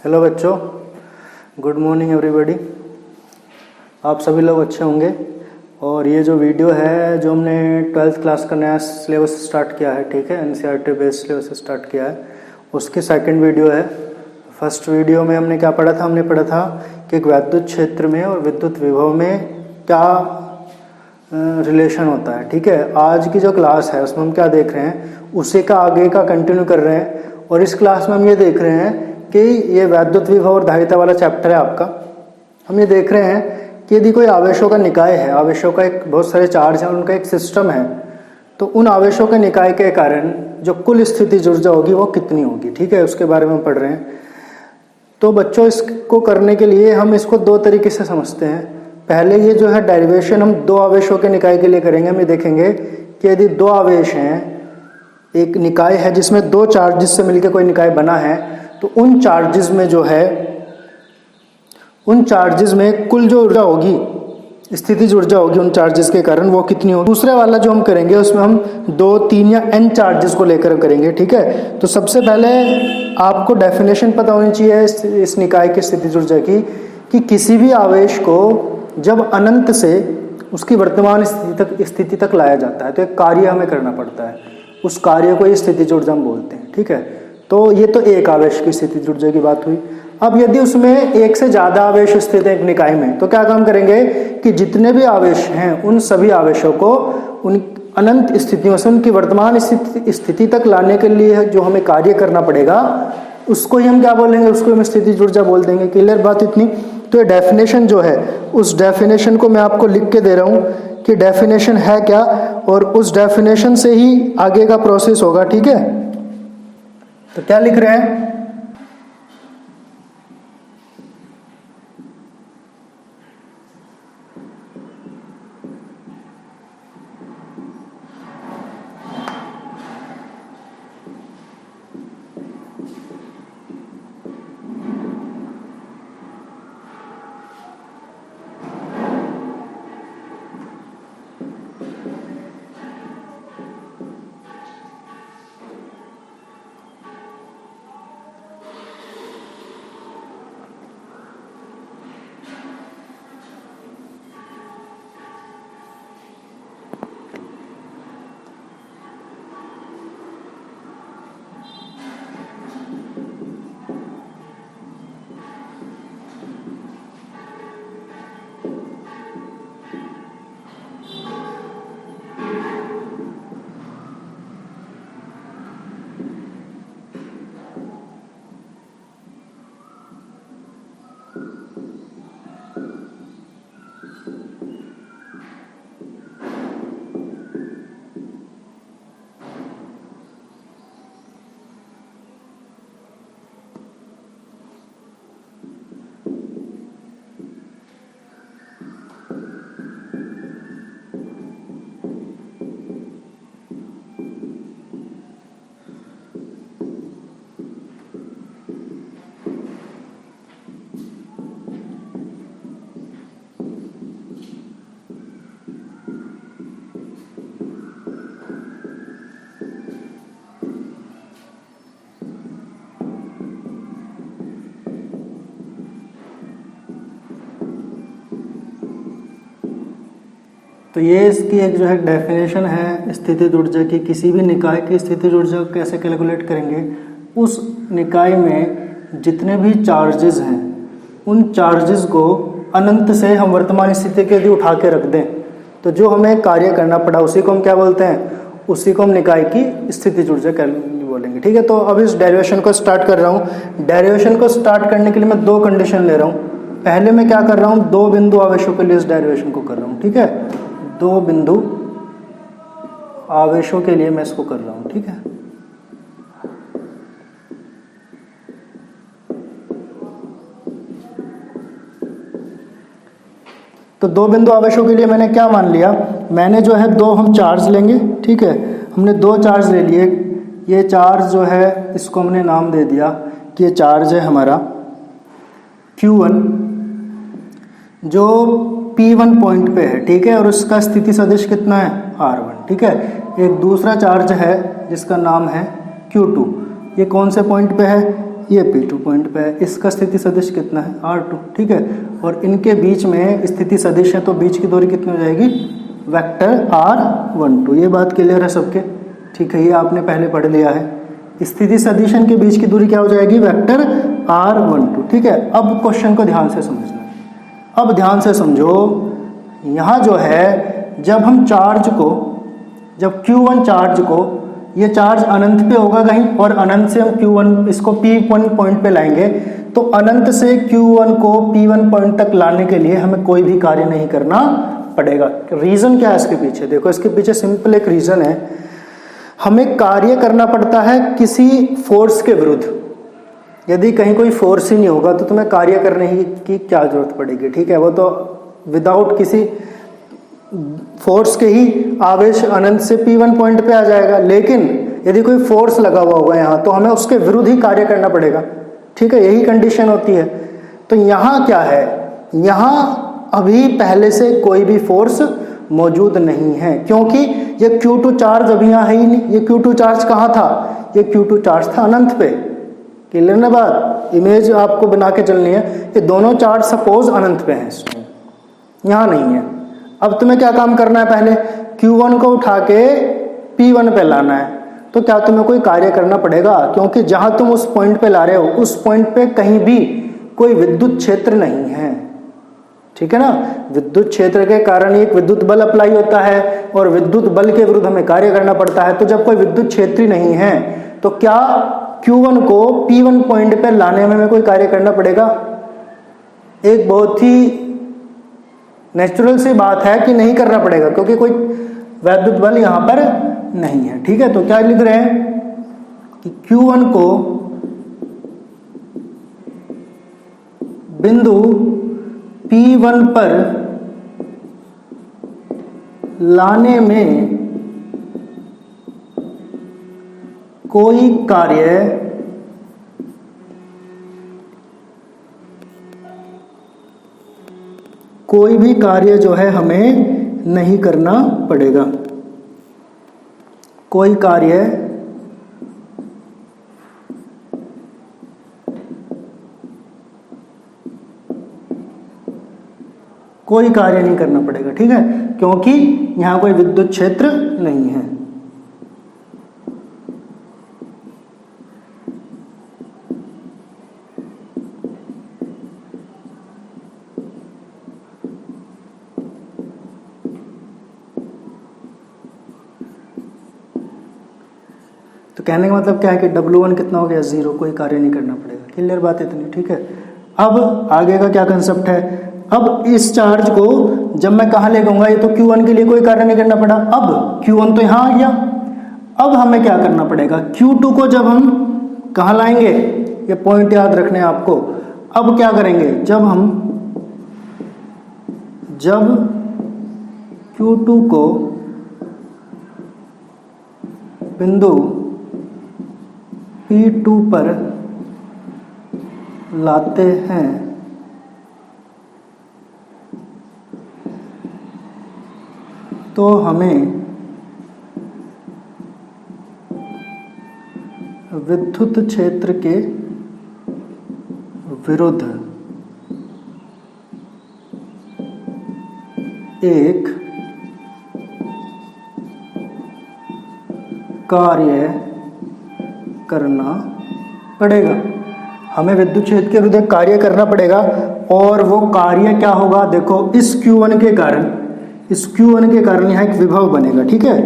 Hello बच्चों, good morning everybody. आप सभी लोग अच्छे होंगे। और ये जो वीडियो है जो हमने 12th क्लास का नया सिलेबस स्टार्ट किया है, ठीक है, एनसीईआरटी बेस्ड सिलेबस स्टार्ट किया है, उसकी सेकंड वीडियो है। फर्स्ट वीडियो में हमने क्या पढ़ा था? हमने पढ़ा था कि एक विद्युत क्षेत्र में और विद्युत विभव में क्या रिलेशन होता है, ठीक है। आज की जो क्लास है उसमें हम क्या देख रहे हैं, उसी का आगे का कंटिन्यू कर रहे हैं। और इस क्लास में हम ये देख रहे हैं कि ये विद्युत विभव और धारिता वाला चैप्टर है आपका। हम ये देख रहे हैं कि यदि कोई आवेशों का निकाय है, आवेशों का एक बहुत सारे चार्ज हैं, उनका एक सिस्टम है, तो उन आवेशों के निकाय के कारण जो कुल स्थितिज ऊर्जा होगी वो कितनी होगी, ठीक है, उसके बारे में पढ़ रहे हैं। तो बच्चों, इसको करने के लिए हम इसको दो तरीके से समझते हैं। पहले ये जो है डेरिवेशन हम दो आवेशों के निकाय के लिए करेंगे। हम ये देखेंगे कि यदि दो आवेश हैं, एक निकाय है जिसमें दो चार्जेस से मिलकर कोई निकाय बना है, तो उन चार्जेस में जो है, उन चार्जेस में कुल जो ऊर्जा होगी, स्थितिज ऊर्जा होगी उन चार्जेस के कारण, वो कितनी होगी। दूसरे वाला जो हम करेंगे उसमें हम 2, 3 या n चार्जेस को लेकर करेंगे, ठीक है। तो सबसे पहले आपको डेफिनेशन पता होनी चाहिए इस निकाय की स्थितिज ऊर्जा की, कि किसी भी आवेश को जब अनंत से उसकी वर्तमान स्थिति तक लाया जाता है तो एक कार्य हमें करना पड़ता है, उस कार्य को ये स्थितिज ऊर्जा हम बोलते हैं, ठीक है। तो ये तो एक आवेश की स्थितिज ऊर्जा की बात हुई। अब यदि उसमें एक से ज्यादा आवेश स्थित है एक निकाय में, तो क्या काम करेंगे कि जितने भी आवेश हैं उन सभी आवेशों को उन अनंत स्थितियों से उनकी वर्तमान स्थिति तक लाने के लिए जो हमें कार्य करना पड़ेगा, उसको ही हम क्या बोलेंगे, उसको हम स्थितिज ऊर्जा बोल देंगे। क्लियर बात इतनी? तो ये डेफिनेशन जो है, उस डेफिनेशन को मैं आपको लिख के दे रहा हूँ कि डेफिनेशन है क्या, और उस डेफिनेशन से ही आगे का प्रोसेस होगा, ठीक है। तो क्या लिख रहे हैं? तो ये इसकी एक जो है डेफिनेशन है स्थितिज ऊर्जा की। किसी भी निकाय की स्थितिज ऊर्जा को कैसे कैलकुलेट करेंगे, उस निकाय में जितने भी चार्जेस हैं उन चार्जेस को अनंत से हम वर्तमान स्थिति के लिए उठा के रख दें, तो जो हमें कार्य करना पड़ा उसी को हम क्या बोलते हैं, उसी को हम निकाय की स्थितिज ऊर्जा बोलेंगे, ठीक है। तो अब इस डेरिवेशन को स्टार्ट कर रहा हूँ। डेरिवेशन को स्टार्ट करने के लिए मैं दो कंडीशन ले रहा हूँ। पहले मैं क्या कर रहा हूँ, दो बिंदु आवेशों के लिए इस डेरिवेशन को कर रहा हूँ, ठीक है। दो बिंदु आवेशों के लिए मैं इसको कर रहा हूं, ठीक है। तो दो बिंदु आवेशों के लिए मैंने क्या मान लिया, मैंने जो है दो हम चार्ज लेंगे, ठीक है। हमने दो चार्ज ले लिए। ये चार्ज जो है इसको हमने नाम दे दिया कि ये चार्ज है हमारा Q1, जो P1 पॉइंट पे है, ठीक है, और उसका स्थिति सदिश कितना है, R1, ठीक है। एक दूसरा चार्ज है जिसका नाम है Q2, ये कौन से पॉइंट पे है, ये P2 पॉइंट पे है, इसका स्थिति सदिश कितना है R2, ठीक है। और इनके बीच में स्थिति सदिश है तो बीच की दूरी कितनी हो जाएगी, वेक्टर R12। ये बात क्लियर है सबके, ठीक है, ये आपने पहले पढ़ लिया है। स्थिति सदिशन के बीच की दूरी क्या हो जाएगी, वेक्टर R12, ठीक है। अब क्वेश्चन को ध्यान से समझना, अब ध्यान से समझो। यहाँ जो है जब हम चार्ज को, जब Q1 चार्ज को, ये चार्ज अनंत पे होगा कहीं और अनंत से हम Q1 इसको P1 पॉइंट पे लाएंगे, तो अनंत से Q1 को P1 पॉइंट तक लाने के लिए हमें कोई भी कार्य नहीं करना पड़ेगा। रीजन क्या है इसके पीछे, देखो इसके पीछे सिंपल एक रीजन है, हमें कार्य करना पड़ता है किसी फोर्स के विरुद्ध। यदि कहीं कोई फोर्स ही नहीं होगा तो तुम्हें कार्य करने की क्या जरूरत पड़ेगी, ठीक है। वो तो विदाउट किसी फोर्स के ही आवेश अनंत से P1 पॉइंट पे आ जाएगा। लेकिन यदि कोई फोर्स लगा हुआ होगा यहाँ, तो हमें उसके विरुद्ध ही कार्य करना पड़ेगा, ठीक है, यही कंडीशन होती है। तो यहाँ क्या है, यहाँ अभी पहले से कोई भी फोर्स मौजूद नहीं है, क्योंकि ये Q2 चार्ज अभी यहाँ है ही नहीं। ये Q2 चार्ज कहाँ था, ये Q2 चार्ज था अनंत पे। क्लियर ना बात, इमेज आपको बना के चलनी है। ये दोनों चार्ज सपोज अनंत पे हैं, यहाँ नहीं है। अब तुम्हें क्या काम करना है, पहले Q1 को उठा के P1 पे लाना है। तो क्या तुम्हें कोई कार्य करना पड़ेगा, क्योंकि जहां तुम उस पॉइंट पे ला रहे हो उस पॉइंट पे कहीं भी कोई विद्युत क्षेत्र नहीं है, ठीक है ना। विद्युत क्षेत्र के कारण एक विद्युत बल अप्लाई होता है और विद्युत बल के विरुद्ध हमें कार्य करना पड़ता है। तो जब कोई विद्युत क्षेत्र नहीं है तो क्या Q1 को P1 पॉइंट पे लाने में हमें कोई कार्य करना पड़ेगा। एक बहुत ही नेचुरल सी बात है कि नहीं करना पड़ेगा, क्योंकि कोई वैद्युत बल यहां पर नहीं है, ठीक है। तो क्या लिख रहे हैं कि Q1 को बिंदु P1 पर लाने में कोई भी कार्य जो है हमें नहीं करना पड़ेगा। कोई कार्य नहीं करना पड़ेगा, ठीक है, क्योंकि यहां कोई विद्युत क्षेत्र नहीं है। तो कहने का मतलब क्या है कि W1 कितना हो गया, 0, कोई कार्य नहीं करना पड़ेगा। क्लियर बात है इतनी, ठीक है। अब आगे का क्या कंसेप्ट है, अब इस चार्ज को जब मैं कहाँ ले जाऊंगा, ये तो Q1 के लिए कोई कार्य नहीं करना पड़ा। अब Q1 तो यहाँ आ गया, अब हमें क्या करना पड़ेगा, Q2 को जब हम कहाँ लाएंगे, ये पॉइंट याद रखने हैं आपको। अब क्या करेंगे, जब Q2 को बिंदु P2 पर लाते हैं तो हमें विद्युत क्षेत्र के विरुद्ध एक कार्य करना पड़ेगा। हमें विद्युत क्षेत्र के विरुद्ध कार्य करना पड़ेगा, और वो कार्य क्या होगा, देखो इस Q1 के कारण यहाँ एक विभव बनेगा, ठीक है।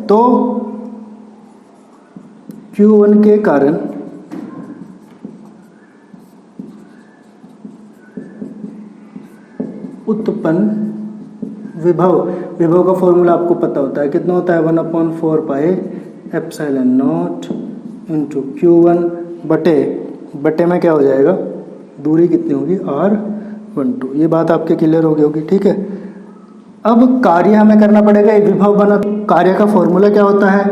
तो Q1 के कारण उत्पन्न विभव का फॉर्मूला आपको पता होता है, कितना होता है, 1/4 pi epsilon not into Q1 बटे में क्या हो जाएगा, दूरी कितनी होगी, R12। ये बात आपके क्लियर हो गई होगी, ठीक है। अब कार्य हमें करना पड़ेगा, एक विभव बना। कार्य का फॉर्मूला क्या होता है,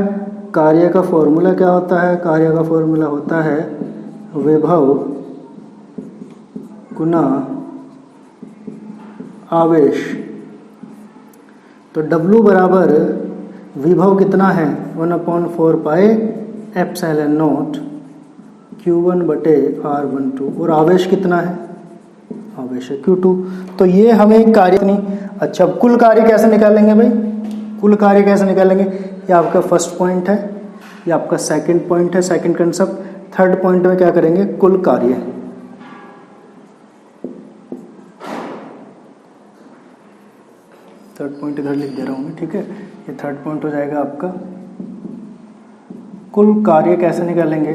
कार्य का फॉर्मूला होता है विभव गुना आवेश। तो W बराबर विभव कितना है, 1/4 पाई एप्सिलॉन नॉट Q1 बटे R12 और आवेश कितना है, आवेश है Q2। तो ये हमें एक कार्य नहीं। अच्छा, अब कुल कार्य कैसे निकालेंगे भाई, कुल कार्य कैसे निकालेंगे, ये आपका फर्स्ट पॉइंट है, ये आपका सेकंड पॉइंट है, सेकंड कंसेप्ट। थर्ड पॉइंट में क्या करेंगे, कुल कार्य। थर्ड पॉइंट इधर लिख दे रहा हूँ मैं, ठीक है। ये थर्ड पॉइंट हो जाएगा आपका कुल कार्य कैसे निकालेंगे,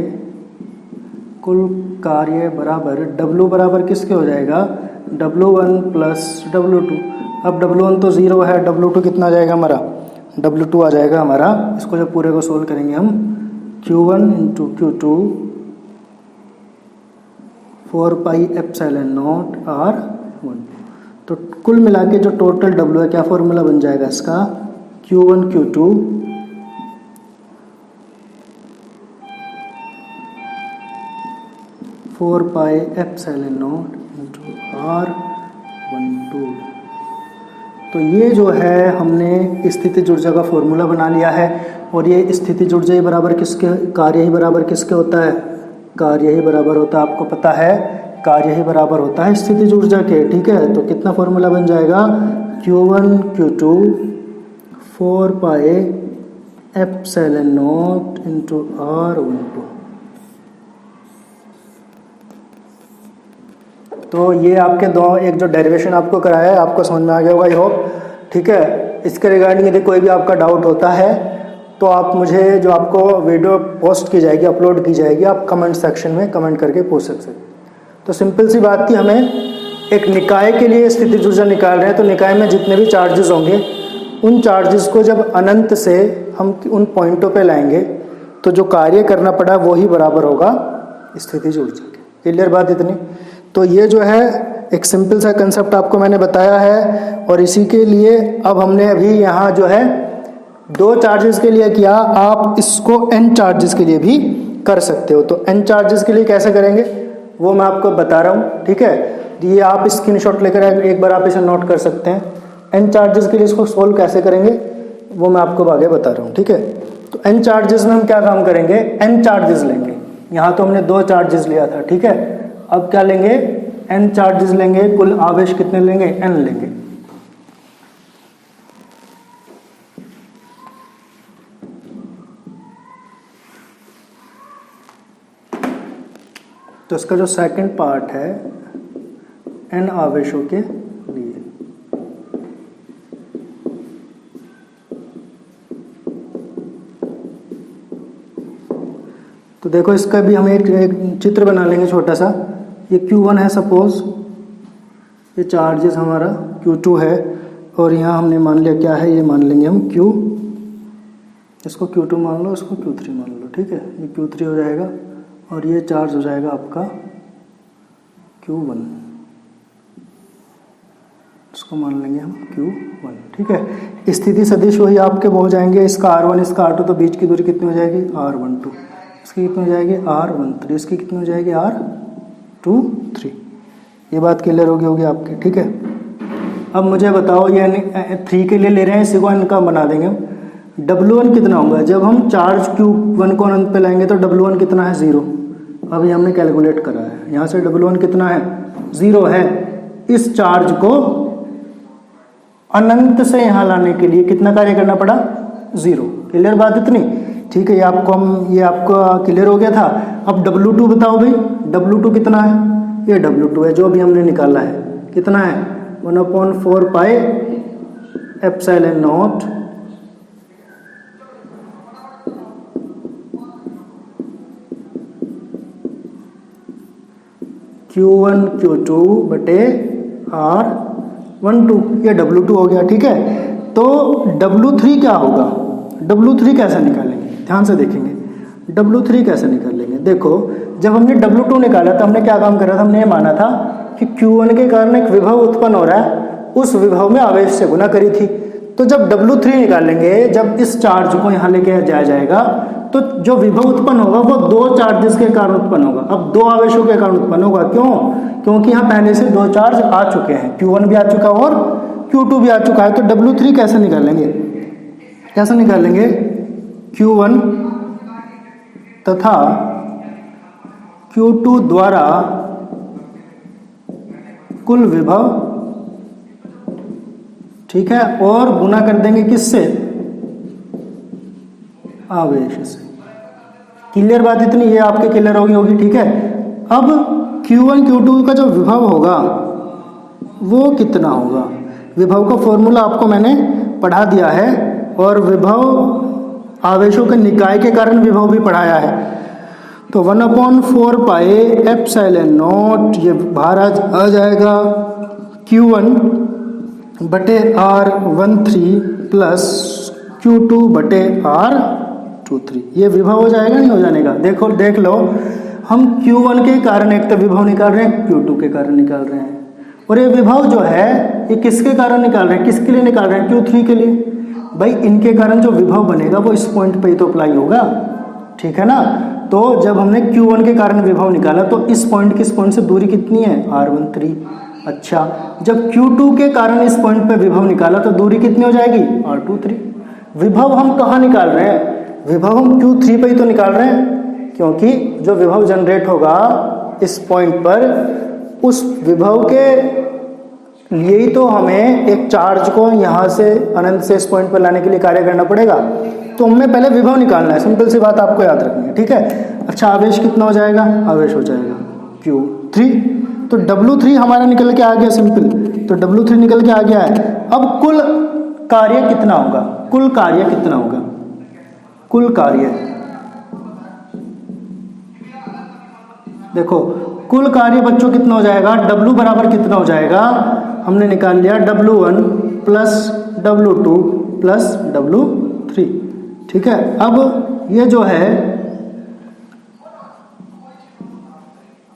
कुल कार्य बराबर W बराबर किसके हो जाएगा, W1 प्लस W2। अब W1 तो 0 है, W2 कितना आ जाएगा हमारा, W2 आ जाएगा हमारा। इसको जब पूरे को सोल्व करेंगे हम, Q1 into Q2 4 pi epsilon not R1। तो कुल मिला के जो टोटल W है, क्या फॉर्मूला बन जाएगा इसका, Q1 Q2 4 pi epsilon not into R12। तो ये जो है हमने स्थितिज ऊर्जा का फॉर्मूला बना लिया है। और ये स्थितिज ऊर्जा ही बराबर किसके, कार्य ही बराबर किसके होता है, कार्य ही बराबर होता है, आपको पता है कार्य ही बराबर होता है स्थितिज ऊर्जा के, ठीक है। तो कितना फॉर्मूला बन जाएगा, Q1 Q2 4 pi epsilon not into R12। तो ये आपके दो एक जो डेरिवेशन आपको कराया है, आपको समझ में आ गया होगा, आई होप, ठीक है। इसके रिगार्डिंग यदि कोई भी आपका डाउट होता है तो आप मुझे, जो आपको वीडियो पोस्ट की जाएगी, अपलोड की जाएगी, आप कमेंट सेक्शन में कमेंट करके पूछ सकते हैं। तो सिंपल सी बात थी, हमें एक निकाय के लिए स्थितिज ऊर्जा निकाल रहे हैं, तो निकाय में जितने भी चार्जेस होंगे उन चार्जेस को जब अनंत से हम उन पॉइंटों पे लाएंगे तो जो कार्य करना पड़ा वही बराबर होगा स्थितिज ऊर्जा के। क्लियर बात इतनी। तो ये जो है एक सिंपल सा कंसेप्ट आपको मैंने बताया है। और इसी के लिए अब हमने अभी यहाँ जो है 2 चार्जेस के लिए किया, आप इसको n चार्जेस के लिए भी कर सकते हो। तो n चार्जेस के लिए कैसे करेंगे वो मैं आपको बता रहा हूँ, ठीक है। ये आप स्क्रीनशॉट लेकर एक बार आप इसे नोट कर सकते हैं। n चार्जेस के लिए इसको सोल्व कैसे करेंगे वो मैं आपको आगे बता रहा हूँ, ठीक है। तो n चार्जेस में हम क्या काम करेंगे, n चार्जेस लेंगे। यहाँ तो हमने 2 चार्जेस लिया था, ठीक है। अब क्या लेंगे, n चार्जेस लेंगे। कुल आवेश कितने लेंगे, n लेंगे। तो इसका जो सेकंड पार्ट है n आवेशों के लिए। तो देखो इसका भी हम एक चित्र बना लेंगे छोटा सा। ये Q1 है सपोज, ये चार्जेस हमारा Q2 है, और यहाँ हमने मान लिया क्या है, ये मान लेंगे हम Q, इसको Q2 मान लो, इसको Q3 मान लो, ठीक है। ये Q3 हो जाएगा और ये चार्ज हो जाएगा आपका Q1, इसको मान लेंगे हम Q1, ठीक है। स्थिति सदिश वही आपके वो हो जाएंगे, इसका R1 इसका R2, तो बीच की दूरी कितनी हो जाएगी, R12, इसकी कितनी हो जाएगी R13, इसकी कितनी हो जाएगी R23। ये बात क्लियर होगी आपकी, ठीक है। अब मुझे बताओ, ये 3 के लिए ले रहे हैं, इसी को इनका बना देंगे हम। W1 कितना होगा, जब हम चार्ज Q1 को अनंत पे लाएंगे तो W1 कितना है, 0। अभी हमने कैलकुलेट करा है, यहाँ से W1 कितना है, 0 है। इस चार्ज को अनंत से यहाँ लाने के लिए कितना कार्य करना पड़ा, 0। क्लियर बात इतनी, ठीक है। ये आपको क्लियर हो गया था। अब W2 बताओ भाई, W2 कितना है, ये W2 है जो भी हमने निकाला है, कितना है 1/4 pi epsilon not Q1 Q2 बटे R12, ये W2 हो गया, ठीक है। तो W3 क्या होगा, W3 कैसे निकालेंगे, ध्यान से देखेंगे W3 कैसे निकालेंगे। देखो जब हमने W2 निकाला तो हमने क्या काम करा था, हमने ये माना था कि Q1 के कारण एक विभव उत्पन्न हो रहा है, उस विभव में आवेश से गुना करी थी। तो जब W3 निकालेंगे, जब इस चार्ज को यहाँ लेके जाया जाएगा तो जो विभव उत्पन्न होगा वो 2 चार्जेस के कारण उत्पन्न होगा। अब 2 आवेशों के कारण उत्पन्न होगा, क्यों, क्योंकि यहाँ पहले से 2 चार्ज आ चुके हैं, Q1 भी आ चुका और Q2 भी आ चुका है। तो W3 कैसे निकालेंगे, कैसे निकालेंगे, Q1 तथा Q2 द्वारा कुल विभव, ठीक है, और गुना कर देंगे किससे? आवेश से। क्लियर बात इतनी, ये आपके क्लियर होगी, ठीक है। अब Q1 Q2 का जो विभव होगा वो कितना होगा? विभव का फॉर्मूला आपको मैंने पढ़ा दिया है और विभव आवेशों के निकाय के कारण विभव भी पढ़ाया है। तो 1/4 पाई एप्सिलॉन नॉट, ये बाहर आ जाएगा Q1 बटे R13 प्लस Q2 बटे R23। ये विभव हो जाएगा, नहीं हो जाने का? देख लो, हम Q1 के कारण एक तो विभव निकाल रहे हैं, Q2 के कारण निकाल रहे हैं, और ये विभव जो है ये किसके कारण निकाल रहे हैं, किसके लिए निकाल रहे हैं? Q3 के लिए। भाई इनके कारण जो विभव बनेगा वो इस पॉइंट पे ही तो अप्लाई होगा, ठीक है ना। तो जब हमने Q1 के कारण विभव निकाला तो इस पॉइंट किस पॉइंट से दूरी कितनी है? R13। अच्छा, जब Q2 के कारण इस पॉइंट पे विभव निकाला तो दूरी कितनी हो जाएगी? R23। विभव हम कहाँ निकाल रहे हैं? विभव हम Q3 पे ही तो निकाल रहे हैं, क्योंकि जो विभव जनरेट होगा इस पॉइंट पर, उस विभव के लिए ही तो हमें एक चार्ज को यहाँ से अनंत से इस पॉइंट पर लाने के लिए कार्य करना पड़ेगा। तो हमें पहले विभव निकालना है, सिंपल सी बात आपको याद रखनी है, ठीक है। अच्छा, आवेश कितना हो जाएगा? आवेश हो जाएगा Q3। तो W3 हमारा निकल के आ गया, सिंपल। तो W3 निकल के आ गया है। अब कुल कार्य कितना होगा? कुल कार्य कितना होगा? कुल कार्य, देखो कुल कार्य बच्चों कितना हो जाएगा? W बराबर कितना हो जाएगा? हमने निकाल लिया W1 plus W2 plus W3, ठीक है। अब ये जो है,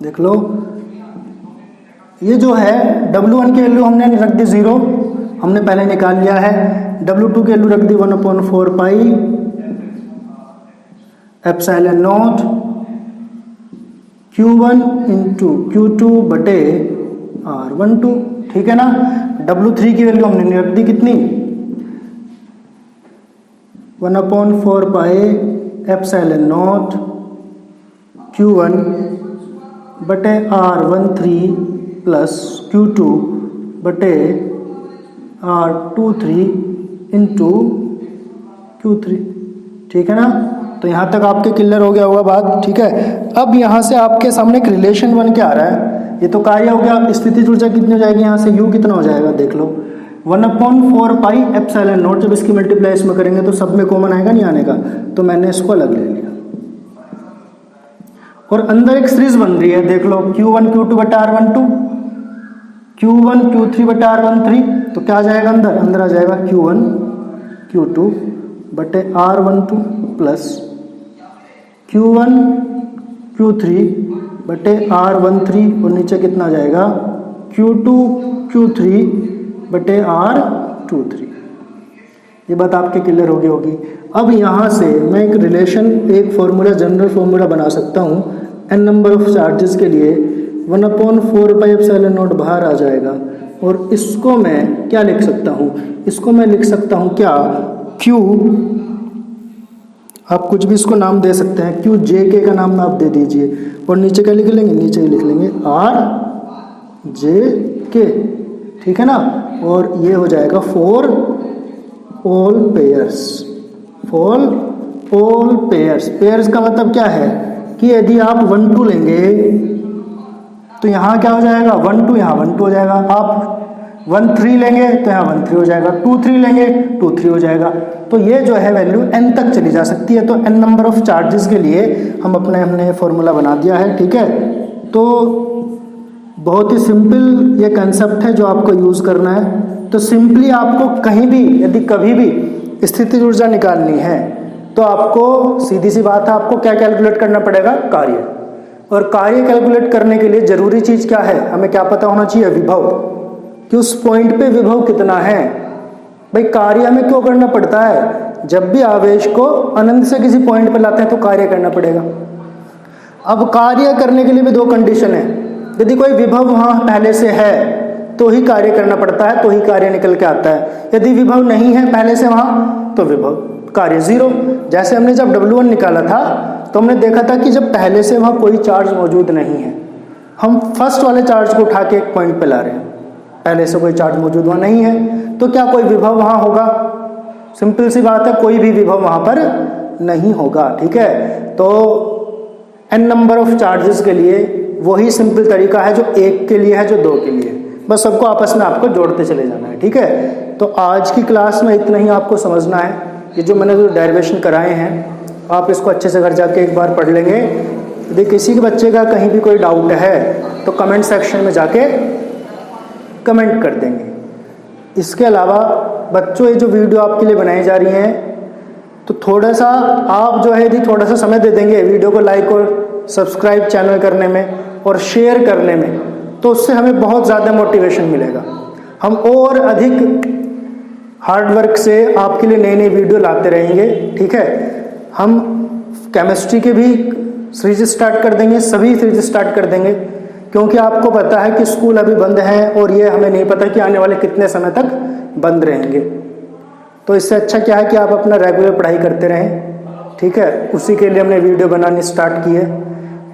देख लो, ये जो है W1 की वैल्यू हमने रख दी 0, हमने पहले निकाल लिया है। W2 की वैल्यू रख दी 1/4 pi epsilon not Q1 into Q2 बटे R12, ठीक है ना। W3 की वैल्यू हमने रख दी कितनी? 1/4 पाई एप्सिलॉन नॉट Q1 बटे R13 प्लस Q2 बटे R23 इंटू Q3, ठीक है ना। तो यहाँ तक आपके क्लियर हो गया होगा बात, ठीक है। अब यहाँ से आपके सामने एक रिलेशन बन के आ रहा है, ये तो कार्य हो गया। स्थितिज ऊर्जा कितनी हो जाएगी? यहाँ से U कितना हो जाएगा? देख लो, 1/4 पाई एप्सिलॉन नॉट। जब इसकी मल्टीप्लाई इसमें करेंगे तो सब में कॉमन आएगा, नहीं आने का, तो मैंने इसको अलग ले लिया। और अंदर एक सीरीज बन रही है, देख लो, Q1 Q2 बटा R12, Q1 Q3 बटा R13। तो क्या आ जाएगा अंदर? अंदर आ जाएगा Q1 Q2 बटे R12 प्लस Q1 Q3 बटे R13, और नीचे कितना आ जाएगा? Q2 Q3 बटे R23। ये बात आपके क्लियर होगी। अब यहाँ से मैं एक रिलेशन, एक फॉर्मूला, जनरल फॉर्मूला बना सकता हूँ n नंबर ऑफ चार्जेस के लिए। 1/4 पाई एप्सिलॉन नॉट बाहर आ जाएगा, और इसको मैं क्या लिख सकता हूँ? इसको मैं लिख सकता हूँ क्या? Q, आप कुछ भी इसको नाम दे सकते हैं, Q JK का नाम आप दे दीजिए, और नीचे क्या लिख लेंगे? नीचे लिख लेंगे RJK, ठीक है ना। और ये हो जाएगा for all pairs. For all pairs, pairs का मतलब क्या है कि यदि आप 1 2 लेंगे तो यहाँ क्या हो जाएगा? 1 2, यहाँ 1 2 हो जाएगा। आप 1 3 लेंगे तो यहाँ 1 3 हो जाएगा, 2 3 लेंगे 2 3 हो जाएगा। तो ये जो है वैल्यू n तक चली जा सकती है। तो n नंबर ऑफ चार्जेस के लिए हमने फॉर्मूला बना दिया है, ठीक है। तो बहुत ही सिंपल ये कंसेप्ट है जो आपको यूज़ करना है। तो सिंपली आपको कहीं भी, यदि कभी भी स्थितिज ऊर्जा निकालनी है तो आपको सीधी सी बात है, आपको क्या कैलकुलेट करना पड़ेगा? कार्य। और कार्य कैलकुलेट करने के लिए जरूरी चीज़ क्या है? हमें क्या पता होना चाहिए? विभव, कि उस पॉइंट पे विभव कितना है। भाई कार्य हमें क्यों करना पड़ता है? जब भी आवेश को अनंत से किसी पॉइंट पे लाते हैं तो कार्य करना पड़ेगा। अब कार्य करने के लिए भी 2 कंडीशन है। यदि कोई विभव वहाँ पहले से है तो ही कार्य करना पड़ता है, तो ही कार्य निकल के आता है। यदि विभव नहीं है पहले से वहाँ, तो विभव कार्य 0। जैसे हमने जब W1 निकाला था तो हमने देखा था कि जब पहले से वहाँ कोई चार्ज मौजूद नहीं है, हम फर्स्ट वाले चार्ज को उठा के एक पॉइंट पे ला रहे हैं, पहले से कोई चार्ज मौजूद वहाँ नहीं है, तो क्या कोई विभव वहाँ होगा? सिंपल सी बात है, कोई भी विभव वहाँ पर नहीं होगा। ठीक है, तो n नंबर ऑफ चार्जेस के लिए वही सिंपल तरीका है जो 1 के लिए है, जो 2 के लिए, बस सबको आपस में आपको जोड़ते चले जाना है। ठीक है, तो आज की क्लास में इतना ही आपको समझना है। ये जो मैंने जो डेरिवेशन कराए हैं आप इसको अच्छे से घर जाके एक बार पढ़ लेंगे। यदि किसी के बच्चे का कहीं भी कोई डाउट है तो कमेंट सेक्शन में जाके कमेंट कर देंगे। इसके अलावा बच्चों, ये जो वीडियो आपके लिए बनाई जा रही हैं, तो थोड़ा सा आप जो है यदि थोड़ा सा समय दे देंगे वीडियो को लाइक और सब्सक्राइब चैनल करने में और शेयर करने में, तो उससे हमें बहुत ज़्यादा मोटिवेशन मिलेगा। हम और अधिक हार्डवर्क से आपके लिए नई नई वीडियो लाते रहेंगे। ठीक है, हम केमिस्ट्री के भी सीरीज स्टार्ट कर देंगे, सभी सीरीज स्टार्ट कर देंगे, क्योंकि आपको पता है कि स्कूल अभी बंद हैं और ये हमें नहीं पता कि आने वाले कितने समय तक बंद रहेंगे। तो इससे अच्छा क्या है कि आप अपना रेगुलर पढ़ाई करते रहें। ठीक है, उसी के लिए हमने वीडियो बनानी स्टार्ट की है।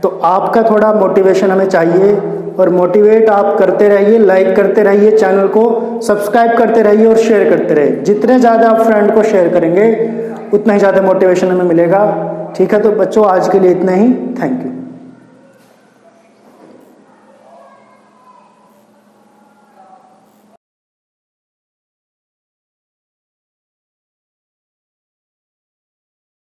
तो आपका थोड़ा मोटिवेशन हमें चाहिए, और मोटिवेट आप करते रहिए, लाइक करते रहिए, चैनल को सब्सक्राइब करते रहिए और शेयर करते रहिए। जितने ज़्यादा आप फ्रेंड को शेयर करेंगे उतना ही ज़्यादा मोटिवेशन हमें मिलेगा। ठीक है, तो बच्चों आज के लिए इतना ही। Thank you.